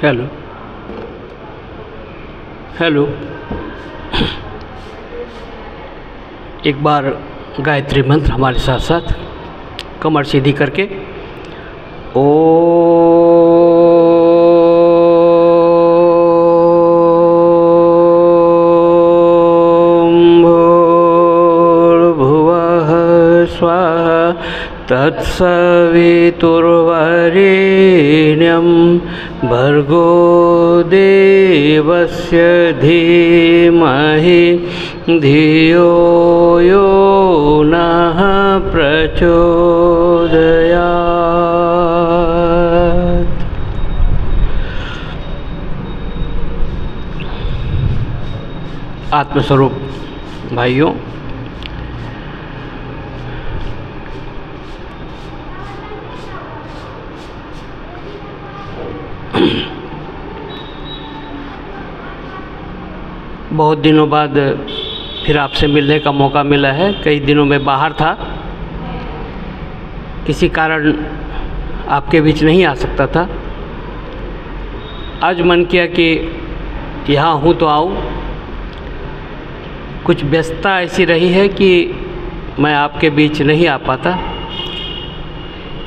Hello hello. एक बार गायत्री मंत्र हमारे साथ साथ कमर सीधी करके तत्सवितुर्वरेण्यं भर्गो देवस्य धीमहि धियो यो नः प्रचोदयात्। आत्मस्वरूप भाइयों, बहुत दिनों बाद फिर आपसे मिलने का मौका मिला है। कई दिनों में बाहर था, किसी कारण आपके बीच नहीं आ सकता था। आज मन किया कि यहाँ हूँ तो आऊँ। कुछ व्यस्तता ऐसी रही है कि मैं आपके बीच नहीं आ पाता,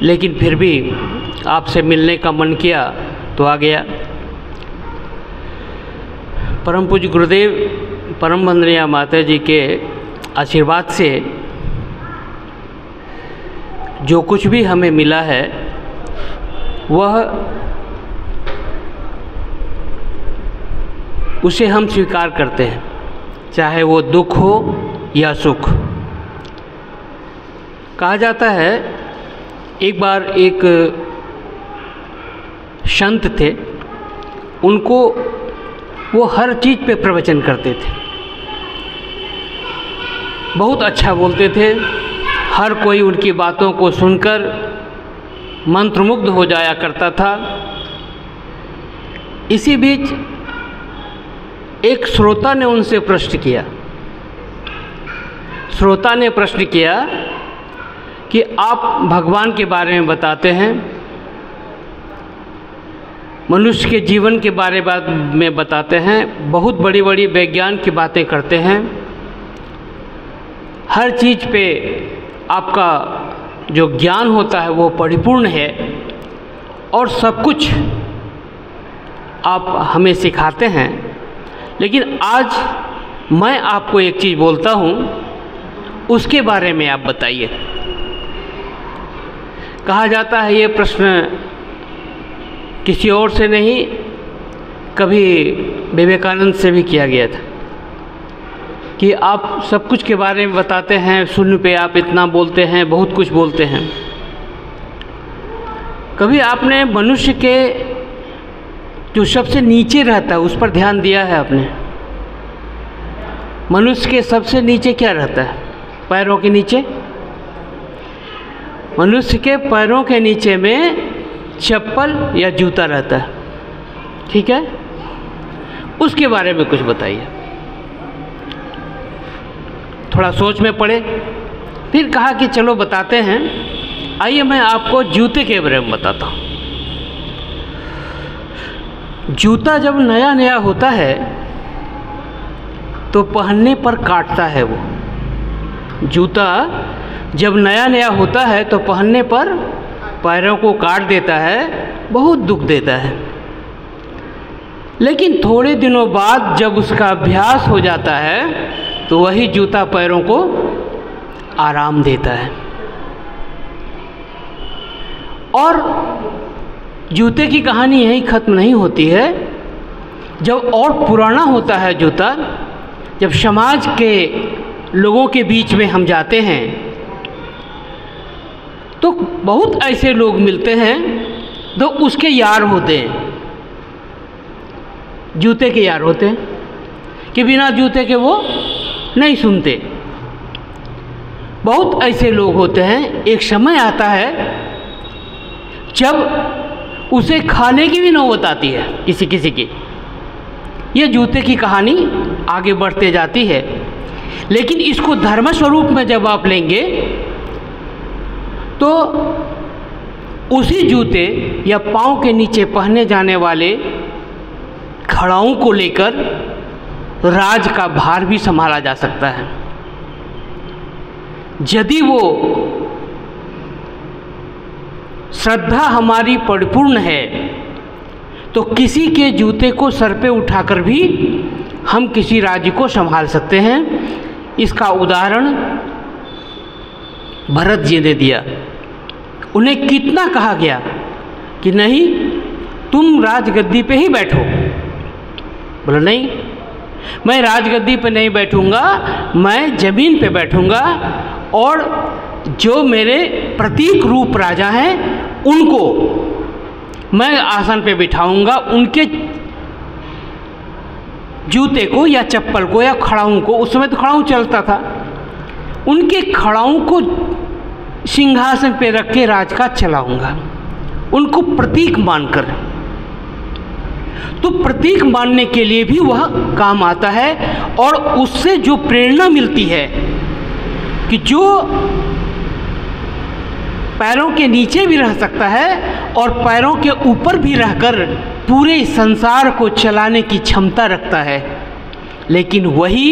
लेकिन फिर भी आपसे मिलने का मन किया तो आ गया। परम पूज्य गुरुदेव परम वंदनीय माता जी के आशीर्वाद से जो कुछ भी हमें मिला है वह उसे हम स्वीकार करते हैं, चाहे वो दुख हो या सुख। कहा जाता है एक बार एक संत थे, उनको वो हर चीज़ पे प्रवचन करते थे, बहुत अच्छा बोलते थे। हर कोई उनकी बातों को सुनकर मंत्रमुग्ध हो जाया करता था। इसी बीच एक श्रोता ने उनसे प्रश्न किया। श्रोता ने प्रश्न किया कि आप भगवान के बारे में बताते हैं, मनुष्य के जीवन के बारे में बताते हैं, बहुत बड़ी बड़ी वैज्ञान की बातें करते हैं, हर चीज़ पे आपका जो ज्ञान होता है वो परिपूर्ण है और सब कुछ आप हमें सिखाते हैं। लेकिन आज मैं आपको एक चीज़ बोलता हूँ, उसके बारे में आप बताइए। कहा जाता है ये प्रश्न किसी और से नहीं, कभी विवेकानंद से भी किया गया था कि आप सब कुछ के बारे में बताते हैं, शून्य पे आप इतना बोलते हैं, बहुत कुछ बोलते हैं। कभी आपने मनुष्य के जो सबसे नीचे रहता है उस पर ध्यान दिया है आपने? मनुष्य के सबसे नीचे क्या रहता है? पैरों के नीचे। मनुष्य के पैरों के नीचे में चप्पल या जूता रहता है, ठीक है? उसके बारे में कुछ बताइए। थोड़ा सोच में पड़े, फिर कहा कि चलो बताते हैं। आइए मैं आपको जूते के बारे में बताता हूँ। जूता जब नया नया होता है तो पहनने पर काटता है। वो जूता जब नया नया होता है तो पहनने पर पैरों को काट देता है, बहुत दुख देता है। लेकिन थोड़े दिनों बाद जब उसका अभ्यास हो जाता है तो वही जूता पैरों को आराम देता है। और जूते की कहानी यहीं ख़त्म नहीं होती है। जब और पुराना होता है जूता, जब समाज के लोगों के बीच में हम जाते हैं तो बहुत ऐसे लोग मिलते हैं जो उसके यार होते हैं, जूते के यार होते हैं, कि बिना जूते के वो नहीं सुनते। बहुत ऐसे लोग होते हैं, एक समय आता है जब उसे खाने की भी नौबत आती है किसी किसी की। ये जूते की कहानी आगे बढ़ते जाती है। लेकिन इसको धर्म स्वरूप में जब आप लेंगे तो उसी जूते या पाँव के नीचे पहने जाने वाले खड़ाऊं को लेकर राज का भार भी संभाला जा सकता है। यदि वो श्रद्धा हमारी परिपूर्ण है तो किसी के जूते को सर पे उठाकर भी हम किसी राज्य को संभाल सकते हैं। इसका उदाहरण भरत जी ने दिया। उन्हें कितना कहा गया कि नहीं, तुम राजगद्दी पे ही बैठो। बोला नहीं, मैं राजगद्दी पे नहीं बैठूंगा, मैं ज़मीन पे बैठूंगा और जो मेरे प्रतीक रूप राजा हैं उनको मैं आसन पे बिठाऊंगा। उनके जूते को या चप्पल को या खड़ाऊं को, उस समय तो खड़ाऊं चलता था, उनके खड़ाऊं को सिंहासन पे रख के राजकाज चलाऊंगा, उनको प्रतीक मानकर। तो प्रतीक मानने के लिए भी वह काम आता है और उससे जो प्रेरणा मिलती है कि जो पैरों के नीचे भी रह सकता है और पैरों के ऊपर भी रहकर पूरे संसार को चलाने की क्षमता रखता है, लेकिन वही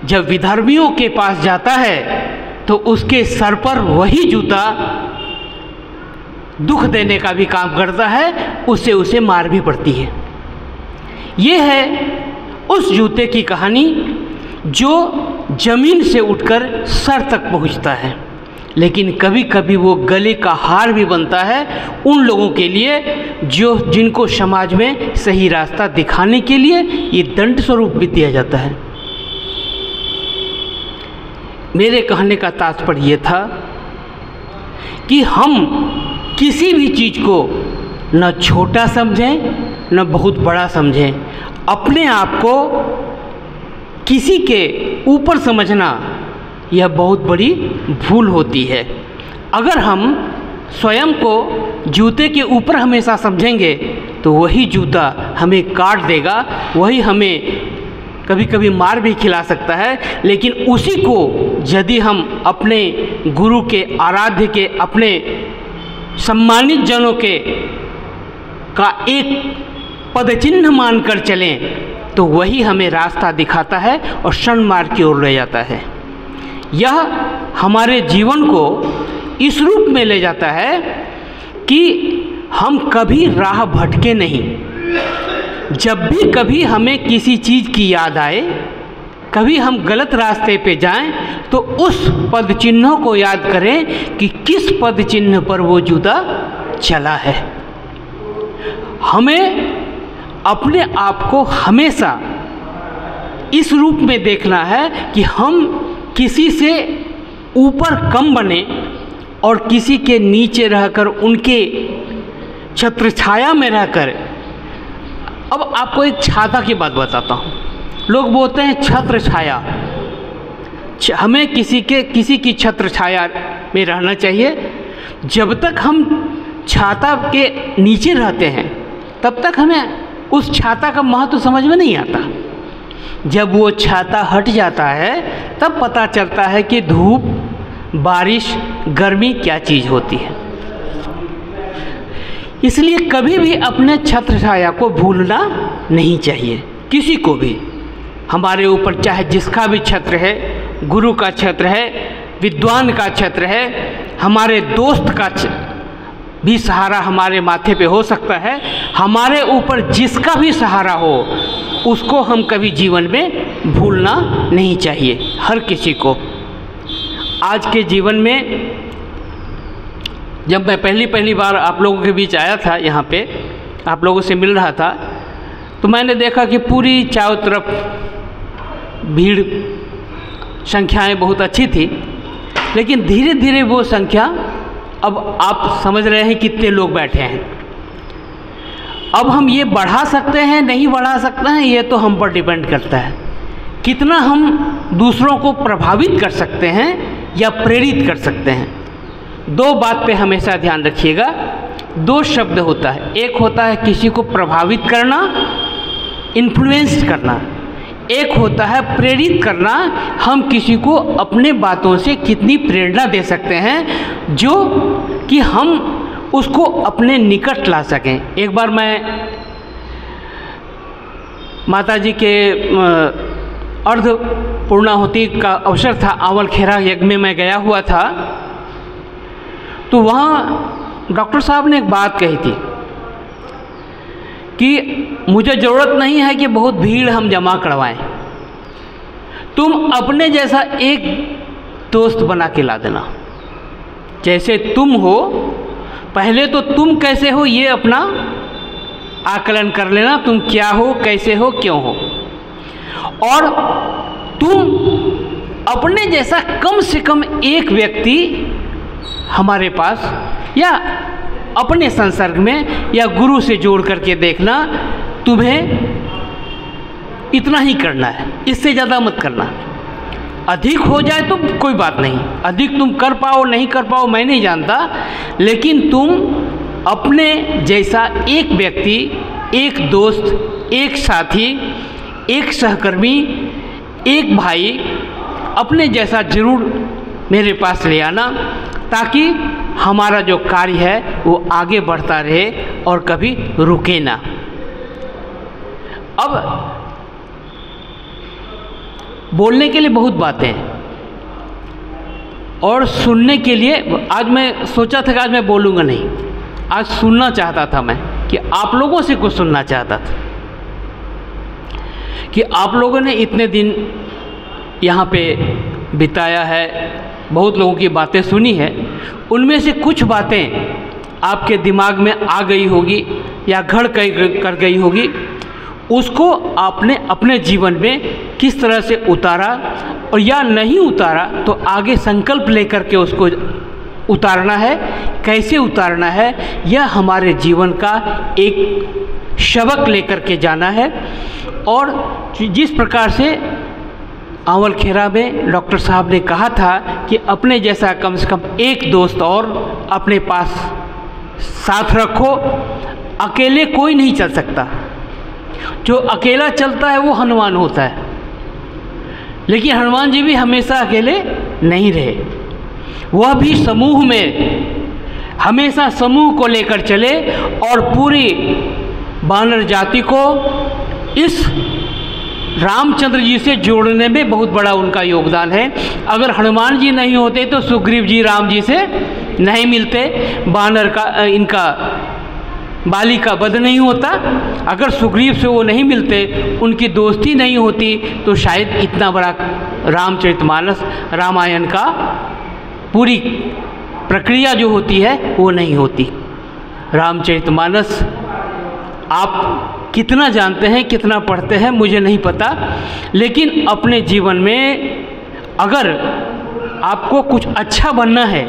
जब विधर्मियों के पास जाता है तो उसके सर पर वही जूता दुख देने का भी काम करता है, उससे उसे मार भी पड़ती है। ये है उस जूते की कहानी जो जमीन से उठकर सर तक पहुंचता है, लेकिन कभी कभी वो गले का हार भी बनता है उन लोगों के लिए जिनको समाज में सही रास्ता दिखाने के लिए ये दंड स्वरूप भी दिया जाता है। मेरे कहने का तात्पर्य ये था कि हम किसी भी चीज़ को न छोटा समझें न बहुत बड़ा समझें। अपने आप को किसी के ऊपर समझना यह बहुत बड़ी भूल होती है। अगर हम स्वयं को जूते के ऊपर हमेशा समझेंगे तो वही जूता हमें काट देगा, वही हमें कभी कभी मार भी खिला सकता है। लेकिन उसी को यदि हम अपने गुरु के, आराध्य के, अपने सम्मानित जनों के का एक पदचिन्ह मानकर चलें तो वही हमें रास्ता दिखाता है और सन्मार्ग की ओर ले जाता है। यह हमारे जीवन को इस रूप में ले जाता है कि हम कभी राह भटके नहीं। जब भी कभी हमें किसी चीज़ की याद आए, कभी हम गलत रास्ते पे जाएं, तो उस पद चिन्हों को याद करें कि किस पद चिन्ह पर वो जूता चला है। हमें अपने आप को हमेशा इस रूप में देखना है कि हम किसी से ऊपर कम बने और किसी के नीचे रहकर, उनके छत्र छाया में रहकर। अब आपको एक छाता की बात बताता हूँ। लोग बोलते हैं छत्र छाया, हमें किसी की छत्र छाया में रहना चाहिए। जब तक हम छाता के नीचे रहते हैं तब तक हमें उस छाता का महत्व समझ में नहीं आता। जब वो छाता हट जाता है तब पता चलता है कि धूप, बारिश, गर्मी क्या चीज़ होती है। इसलिए कभी भी अपने छत्र छाया को भूलना नहीं चाहिए, किसी को भी। हमारे ऊपर चाहे जिसका भी छत्र है, गुरु का छत्र है, विद्वान का छत्र है, हमारे दोस्त का भी सहारा हमारे माथे पे हो सकता है। हमारे ऊपर जिसका भी सहारा हो उसको हम कभी जीवन में भूलना नहीं चाहिए, हर किसी को। आज के जीवन में जब मैं पहली बार आप लोगों के बीच आया था, यहाँ पे आप लोगों से मिल रहा था, तो मैंने देखा कि पूरी चारों तरफ भीड़, संख्याएं बहुत अच्छी थी, लेकिन धीरे धीरे वो संख्या, अब आप समझ रहे हैं कितने लोग बैठे हैं। अब हम ये बढ़ा सकते हैं, नहीं बढ़ा सकते हैं, ये तो हम पर डिपेंड करता है। कितना हम दूसरों को प्रभावित कर सकते हैं या प्रेरित कर सकते हैं। दो बात पे हमेशा ध्यान रखिएगा। दो शब्द होता है, एक होता है किसी को प्रभावित करना, इन्फ्लुएंस करना, एक होता है प्रेरित करना। हम किसी को अपने बातों से कितनी प्रेरणा दे सकते हैं जो कि हम उसको अपने निकट ला सकें। एक बार मैं माता जी के अर्ध पूर्णाहुति का अवसर था, आंवल खेरा यज्ञ में मैं गया हुआ था। तो वहाँ डॉक्टर साहब ने एक बात कही थी कि मुझे ज़रूरत नहीं है कि बहुत भीड़ हम जमा करवाएं, तुम अपने जैसा एक दोस्त बना के ला देना। जैसे तुम हो, पहले तो तुम कैसे हो ये अपना आकलन कर लेना, तुम क्या हो, कैसे हो, क्यों हो, और तुम अपने जैसा कम से कम एक व्यक्ति हमारे पास या अपने संसर्ग में या गुरु से जोड़ करके देखना। तुम्हें इतना ही करना है, इससे ज़्यादा मत करना। अधिक हो जाए तो कोई बात नहीं, अधिक तुम कर पाओ नहीं कर पाओ मैं नहीं जानता, लेकिन तुम अपने जैसा एक व्यक्ति, एक दोस्त, एक साथी, एक सहकर्मी, एक भाई अपने जैसा जरूर मेरे पास ले आना, ताकि हमारा जो कार्य है वो आगे बढ़ता रहे और कभी रुके ना। अब बोलने के लिए बहुत बातें हैं और सुनने के लिए आज मैं सोचा था कि आज मैं बोलूँगा नहीं, आज सुनना चाहता था मैं, कि आप लोगों से कुछ सुनना चाहता था कि आप लोगों ने इतने दिन यहाँ पे बिताया है, बहुत लोगों की बातें सुनी है, उनमें से कुछ बातें आपके दिमाग में आ गई होगी या घर कर गई होगी, उसको आपने अपने जीवन में किस तरह से उतारा और या नहीं उतारा, तो आगे संकल्प लेकर के उसको उतारना है, कैसे उतारना है, यह हमारे जीवन का एक सबक लेकर के जाना है। और जिस प्रकार से आंवल खेरा में डॉक्टर साहब ने कहा था कि अपने जैसा कम से कम एक दोस्त और अपने पास साथ रखो, अकेले कोई नहीं चल सकता। जो अकेला चलता है वो हनुमान होता है, लेकिन हनुमान जी भी हमेशा अकेले नहीं रहे, वह भी समूह में हमेशा समूह को लेकर चले और पूरी वानर जाति को इस रामचंद्र जी से जोड़ने में बहुत बड़ा उनका योगदान है। अगर हनुमान जी नहीं होते तो सुग्रीव जी राम जी से नहीं मिलते, वानर का इनका बाली का वध नहीं होता, अगर सुग्रीव से वो नहीं मिलते, उनकी दोस्ती नहीं होती, तो शायद इतना बड़ा रामचरितमानस रामायण का पूरी प्रक्रिया जो होती है वो नहीं होती। रामचरितमानस आप कितना जानते हैं, कितना पढ़ते हैं मुझे नहीं पता, लेकिन अपने जीवन में अगर आपको कुछ अच्छा बनना है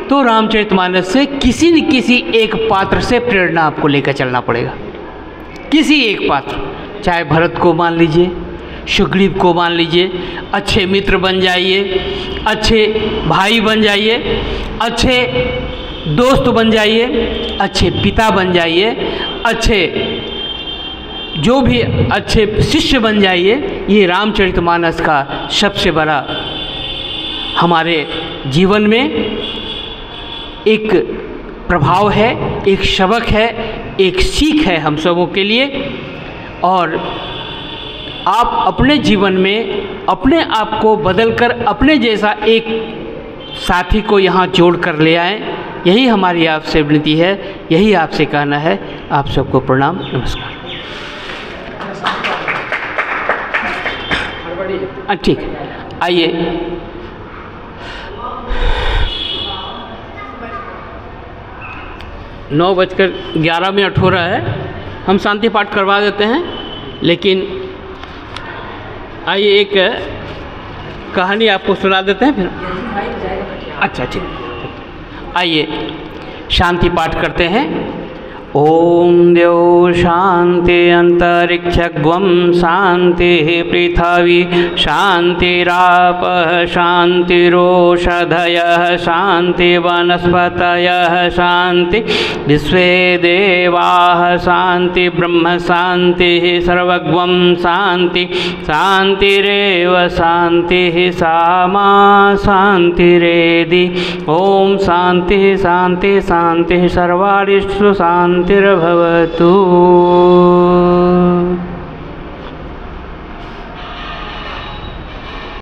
तो रामचरितमानस से किसी न किसी एक पात्र से प्रेरणा आपको लेकर चलना पड़ेगा। किसी एक पात्र, चाहे भरत को मान लीजिए, सुग्रीव को मान लीजिए, अच्छे मित्र बन जाइए, अच्छे भाई बन जाइए, अच्छे दोस्त बन जाइए, अच्छे पिता बन जाइए, अच्छे जो भी अच्छे शिष्य बन जाइए। ये रामचरितमानस का सबसे बड़ा हमारे जीवन में एक प्रभाव है, एक सबक है, एक सीख है हम सबों के लिए। और आप अपने जीवन में अपने आप को बदलकर अपने जैसा एक साथी को यहाँ जोड़ कर ले आएँ, यही हमारी आपसे विनती है, यही आपसे कहना है। आप सबको प्रणाम, नमस्कार। ठीक है, आइए। नौ बजकर 11 मिनट हो रहा है, हम शांति पाठ करवा देते हैं, लेकिन आइए एक कहानी आपको सुना देते हैं फिर। अच्छा ठीक, आइए शांति पाठ करते हैं। ओम द्यौ शांति अंतरिक्षग्वं शांतिः पृथिवी शांतिरापः शांतिरोषधयः शांति वनस्पतयः शांति विश्वे देवाः शांति ब्रह्म शांतिः सर्वगं शांति शांतिरेव शांतिः सामा शांतिरेधि। ओम शांति शांति शांति सर्वारिषु शांतिर्भवतु।